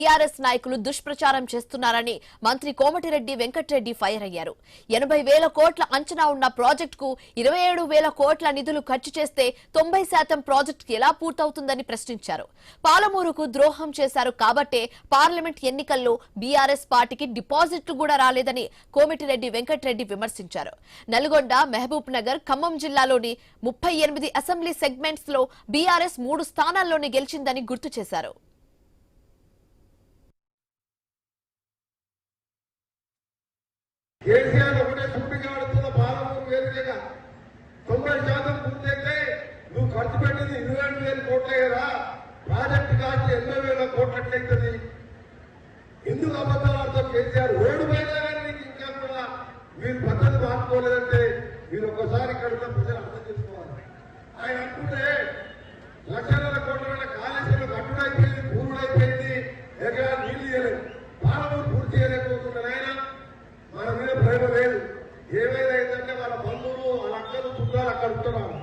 TRS నాయకులు దుష్ప్రచారం చేస్తున్నారని మంత్రి కోమటిరెడ్డి వెంకటరెడ్డి ఫైర్ అయ్యారు. 80,000 కోట్ల అంచనా ఉన్న ప్రాజెక్టుకు 27,000 కోట్ల నిధులు ఖర్చు చేస్తే 90% ప్రాజెక్టు ఎలా పూర్తవుతుందని ప్రశ్నించారు. పాలమూరుకు ద్రోహం చేశారు కాబట్టే పార్లమెంట్ ఎన్నికల్లో బీఆర్ఎస్ పార్టీకి డిపాజిట్లు కూడా రాలేదని కోమటిరెడ్డి వెంకటరెడ్డి విమర్శించారు. నల్గొండ, మహబూబ్ నగర్, ఖమ్మం జిల్లాలోని 38 అసెంబ్లీ సెగ్మెంట్స్ లో బీఆర్ఎస్ 3 స్థానాల్లోనే గెలిచిందని గుర్తు చేశారు. కేసీఆర్ ఒకటే సుప్రీంగా ఆడుతున్న పాలమూరు వేదికగా 90% పూర్తయితే నువ్వు ఖర్చు పెట్టింది 27,000 కోట్లే కదా, ప్రాజెక్టు కాస్ట్ 80,000 కోట్లట్లయితుంది. ఎందుకు అబద్ధాలు ఆడుతావు కేసీఆర్? ఓడి పోయినా కానీ నీకు ఇంకా కూడా మీరు పద్ధతి మార్చుకోలేదంటే మీరు ఒక్కసారి ఇక్కడ ఉన్న ప్రజలు అర్థం చేసుకోవాలి. ఆయన అనుకుంటే లక్షల కోట్ల కాళేశ్వరం కట్టుడైపోయింది, పూర్వుడైపోయింది, ఎకరా నీళ్లు చేయలేదు, పాలమూరు పూర్తి చేయలేకపోతున్నారు. ఆయన మన మీద ప్రేమ లేదు. ఏమైనా ఏంటంటే వాళ్ళ బంధువులు, వాళ్ళ అక్కలు, చుట్టాలు అక్కడ ఉంటున్నారు.